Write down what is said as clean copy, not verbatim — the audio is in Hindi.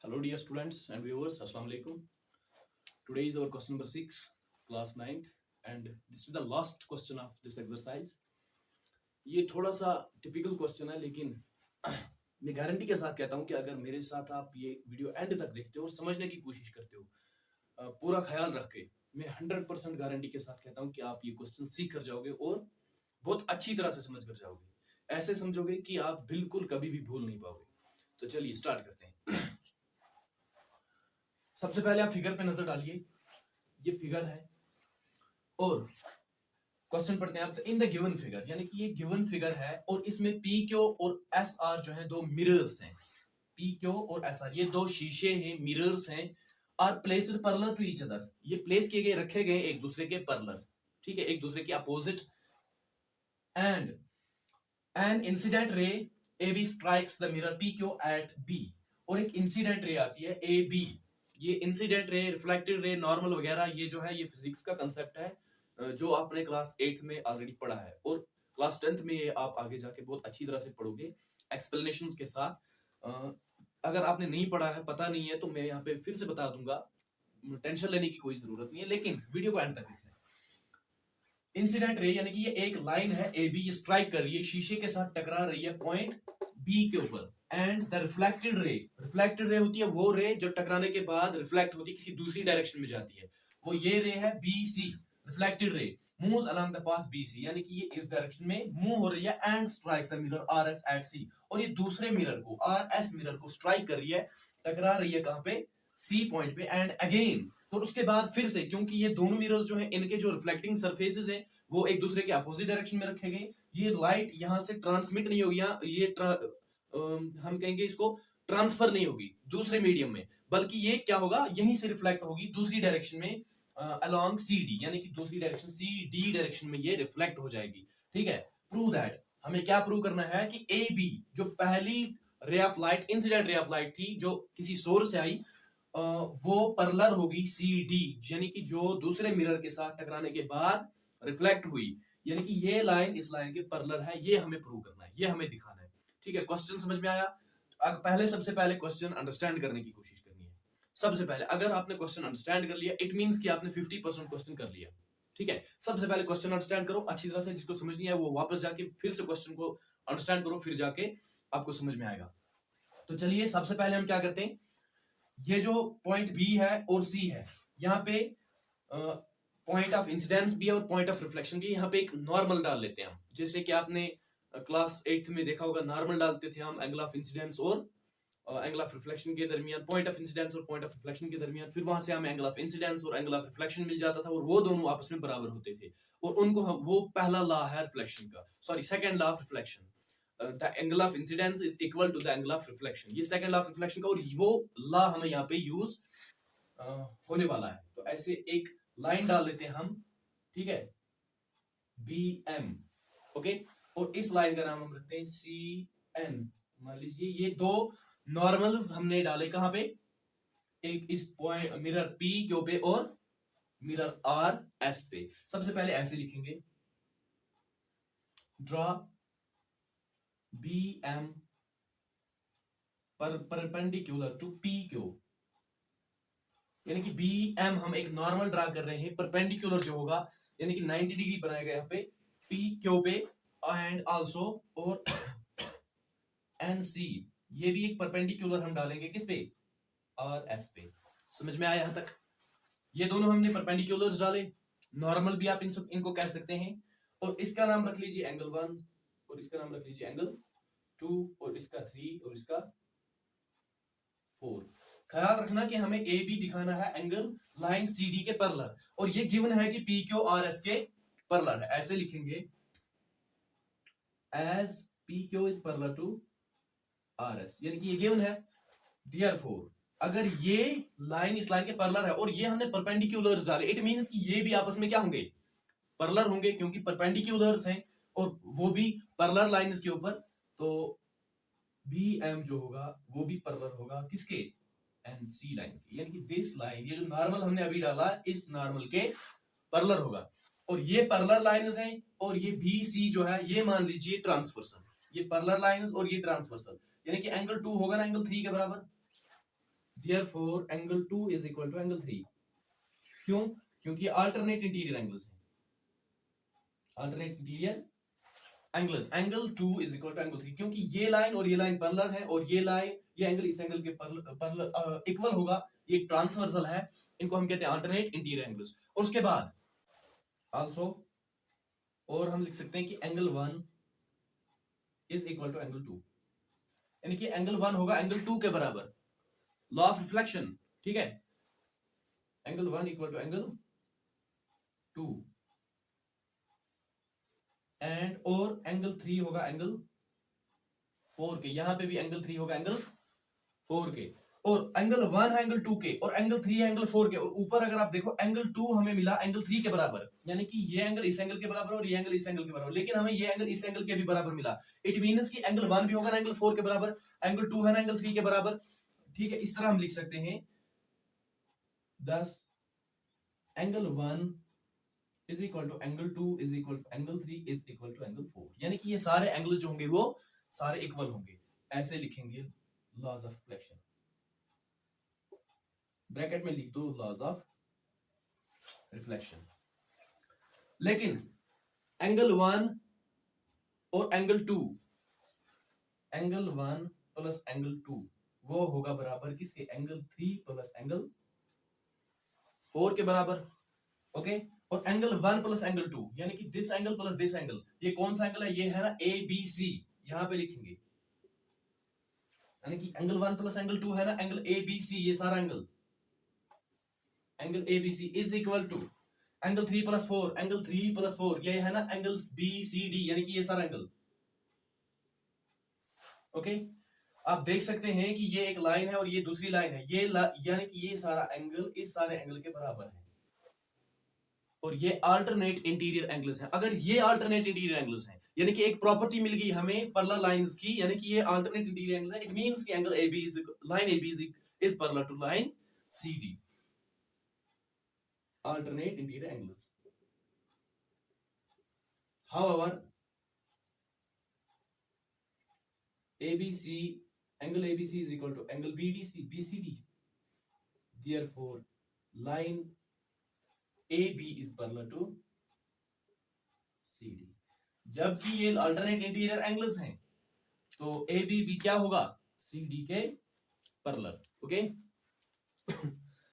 Hello dear students and viewers, Assalamu alaikum. Today is our question number 6, class 9th, and this is the last question of this exercise. ये थोड़ा सा टिपिकल क्वेश्चन है, लेकिन मैं गारंटी के साथ कहता हूँ कि अगर मेरे साथ आप ये वीडियो एंड तक देखते हो और समझने की कोशिश करते हो, पूरा ख्याल रख के, मैं 100% गारंटी के साथ कहता हूँ कि आप ये क्वेश्चन सीख कर जाओगे और बहुत अच्छी तरह से समझ कर जाओगे। ऐसे समझोगे कि आप बिल्कुल कभी भी भूल नहीं पाओगे। तो चलिए स्टार्ट करते हैं। सबसे पहले आप फिगर पे नजर डालिए, ये फिगर है और क्वेश्चन पढ़ते हैं आप। इन द गिवन फिगर, यानी कि ये गिवन फिगर है और इसमें पी क्यू और एस आर जो है दो मिरर्स हैं। पी क्यू और एस आर ये दो शीशे हैं, मिरर्स हैं। Are placed parallel to each other, ये प्लेस किए गए, रखे गए एक दूसरे के पैरेलल, ठीक है, एक दूसरे के opposite. And an incident ray A B strikes the mirror P Q at B, और एक इंसिडेंट रे आती है ए बी। ये incident ray, reflected ray, normal वगैरह, ये जो है ये फिजिक्स का कंसेप्ट है जो आपने क्लास 8th में ऑलरेडी पढ़ा है और क्लास 10th में ये आप आगे जाके बहुत अच्छी तरह से पढ़ोगे एक्सप्लेनेशंस के साथ। अगर आपने नहीं पढ़ा है, पता नहीं है, तो मैं यहाँ पे फिर से बता दूंगा, टेंशन लेने की कोई जरूरत नहीं है, लेकिन वीडियो को एंड तक देखना। इंसिडेंट रे यानी कि ये एक लाइन है ए बी, ये स्ट्राइक कर रही है, शीशे के साथ टकरा रही है पॉइंट बी के ऊपर। And the reflected ray, reflected रे होती है वो रे जो टकराने के बाद रिफ्लेक्ट होती है, किसी दूसरी डायरेक्शन में जाती है, वो ये रे है B C. Reflected ray moves along the path B C, यानी कि ये इस डायरेक्शन में मूव हो रही है। And strikes the mirror R S at C, और ये दूसरे मिरर को, आर एस मिरर को स्ट्राइक कर रही है, टकरा रही है कहां पे, सी पॉइंट पे। एंड अगेन, तो उसके बाद फिर से, क्योंकि ये दोनों मिरर जो है इनके जो रिफ्लेक्टिंग सरफेसेस है वो एक दूसरे के अपोजिट डायरेक्शन में रखे गए, ये लाइट यहां से ट्रांसमिट नहीं होगी, ये हम कहेंगे इसको ट्रांसफर नहीं होगी दूसरे मीडियम में, बल्कि ये क्या होगा, यहीं से रिफ्लेक्ट होगी दूसरी डायरेक्शन में अलोंग सी डी, यानी कि दूसरी डायरेक्शन सी डी डायरेक्शन में ये रिफ्लेक्ट हो जाएगी। ठीक है, प्रूव दैट, हमें क्या प्रूव करना है कि ए बी जो पहली ray of light, incident ray of light थी जो किसी सोर्स से आई, वो पैरेलल होगी सी डी, यानी कि जो दूसरे मिरर के साथ टकराने के बाद रिफ्लेक्ट हुई, यानी कि ये लाइन इस लाइन के पैरेलल है। ये हमें प्रूव करना है, ये हमें दिखाना है। ठीक है, क्वेश्चन समझ में आया? पहले सबसे पहले क्वेश्चन अंडरस्टैंड करने की कोशिश करनी है। सबसे पहले अगर आपने क्वेश्चन अंडरस्टैंड कर लिया, इट मींस कि आपने 50% क्वेश्चन कर लिया। ठीक है, सबसे पहले क्वेश्चन अंडरस्टैंड करो अच्छी तरह से, जिसको समझ नहीं आया वो वापस जाके फिर से क्वेश्चन को अंडरस्टैंड करो, फिर जाके आपको समझ में आएगा। तो चलिए सबसे पहले हम क्या करते हैं, ये जो पॉइंट बी है और सी है, यहाँ पे पॉइंट ऑफ इंसिडेंस भी है और पॉइंट ऑफ रिफ्लेक्शन भी, यहाँ पे एक नॉर्मल डाल लेते हैं हम, जैसे कि आपने क्लास 8th में देखा होगा, नॉर्मल डालते थे हम एंगल ऑफ इंसिडेंस और एंगल ऑफ रिफ्लेक्शन के दरमियान, पॉइंट ऑफ इंसिडेंस और पॉइंट ऑफ रिफ्लेक्शन के दरमियान, फिर वहां से हमें एंगल ऑफ इंसिडेंस और एंगल ऑफ रिफ्लेक्शन मिल जाता था और वो दोनों आपस में बराबर होते थे, और उनको हम, वो पहला लॉ है रिफ्लेक्शन का, sorry second law of reflection, the angle of incidence is equal to the angle of reflection, ये सेकंड लॉ ऑफ रिफ्लेक्शन का, और वो लॉ हमें यहाँ पे यूज होने वाला है। तो ऐसे एक लाइन डाल लेते हैं हम, ठीक है, बी एम, ओके, और इस लाइन का नाम हम रखते हैं सी एन। मान लीजिए ये दो नॉर्मल्स हमने डाले कहां पे, एक इस पॉइंट मिरर पी क्यू पे और मिरर आर एस पे। सबसे पहले ऐसे लिखेंगे, draw B M perpendicular to P Q, यानी कि बी एम हम एक नॉर्मल ड्रा कर रहे हैं, परपेंडिकुलर जो होगा यानी कि 90 डिग्री बनाएगा यहाँ पे पी क्यू पे, एंड आल्सो, और एन सी, ये भी एक परपेंडिकुलर हम डालेंगे किस पे, आर एस पे। समझ में आया यहां तक? ये दोनों हमने परपेंडिकुलर्स डाले, नॉर्मल भी आप इनको कह सकते हैं, और इसका नाम रख लीजिए एंगल 1 और इसका नाम रख लीजिए एंगल 2 और इसका 3 और इसका 4। ख्याल रखना कि हमें ए बी दिखाना है एंगल लाइन सी डी के पैरेलल, और ये गिवन है कि पी क्यू आर एस के पैरेलल है। ऐसे लिखेंगे, as P Q is parallel to R S, यानी कि ये गिवन है, देयरफॉर अगर ये लाइन इस लाइन के पैरेलल है और ये हमने परपेंडिकुलर्स डाले, इट मींस कि ये भी आपस में क्या होंगे, पैरेलल होंगे, क्योंकि परपेंडिकुलर्स हैं और वो भी पैरेलल लाइंस के ऊपर, तो बी एम जो होगा वो भी पैरेलल होगा किसके, एंड सी लाइन की, यानी कि दिस लाइन, ये जो नॉर्मल हमने अभी डाला इस नॉर्मल के पैरेलल होगा, और ये पैरेलल लाइंस हैं, और ये बी सी जो है ये मान लीजिए ट्रांसवर्सल, ये पैरेलल लाइंस और ये ट्रांसवर्सल, यानी कि एंगल 2 होगा ना एंगल 3 के बराबर, Therefore angle 2 is equal to angle 3. क्यों? क्योंकि अल्टरनेट इंटीरियर एंगल्स हैं, alternate interior angles, angle 2 is equal to angle 3, क्योंकि ये लाइन और ये लाइन पैरेलल है और ये लाइन, ये एंगल इस एंगल के पैरेलल इक्वल होगा, ये ट्रांसवर्सल है, इनको हम कहते हैं अल्टरनेट इंटीरियर एंगल्स। और उसके बाद आल्सो और हम लिख सकते हैं कि angle 1 is equal to angle 2, यानी कि एंगल 1 होगा एंगल 2 के बराबर, लॉ ऑफ रिफ्लेक्शन, ठीक है। Angle 1 equal to angle 2 and और एंगल 3 होगा एंगल 4 के, यहां पे भी एंगल 3 होगा एंगल 4 के, और एंगल 1 है एंगल 2 के और एंगल 3 है एंगल 4 के, और ऊपर अगर आप देखो एंगल 2 हमें मिला एंगल 3 के बराबर, यानी कि ये एंगल इस एंगल के बराबर और ये एंगल इस एंगल के बराबर, लेकिन हमें ये एंगल इस एंगल के भी बराबर मिला। इट मींस कि एंगल 1 भी होगा ना एंगल 4 के बराबर, एंगल 2 है ना एंगल 3 के बराबर, ठीक है। इस तरह हम लिख सकते हैं, thus angle 1 is equal to angle 2 is equal to angle 3 is equal to angle 4, यानी कि ये सारे एंगल जो होंगे वो सारे इक्वल होंगे। ऐसे लिखेंगे लॉज ऑफ रिफ्लेक्शन, ब्रैकेट में लिख दो लॉज ऑफ रिफ्लेक्शन। लेकिन एंगल 1 और एंगल 2, एंगल 1 प्लस एंगल 2 वो होगा बराबर किसके, एंगल 3 प्लस एंगल 4 के बराबर, ओके। और एंगल 1 प्लस एंगल 2 यानी कि this angle plus this angle, ये कौन सा एंगल है, ये है ना ए बी सी, यहां पे लिखेंगे, यानी कि एंगल 1 प्लस एंगल 2 है ना एंगल ए बी सी, ये सारा angle A B C is equal to angle 3 plus 4, angle 3 plus 4 ये है ना एंगल्स बी सी डी, यानी कि ये सारा एंगल, ओके। आप देख सकते हैं कि ये एक लाइन है और ये दूसरी लाइन है, ये यानी कि ये सारा एंगल इस सारे एंगल के बराबर है, और ये अल्टरनेट इंटीरियर एंगल्स हैं। अगर ये अल्टरनेट इंटीरियर एंगल्स हैं, यानी कि एक प्रॉपर्टी मिल गई हमें पैरेलल लाइंस की, यानी कि ये अल्टरनेट इंटीरियर एंगल्स हैं, इट मींस कि angle AB is parallel to line CD, alternate interior angles. However, ABC, angle ABC is equal to angle BCD. Therefore, line AB is parallel to CD. जबकि ये alternate interior angles हैं, तो AB भी क्या होगा, CD के पैरेलल, ओके।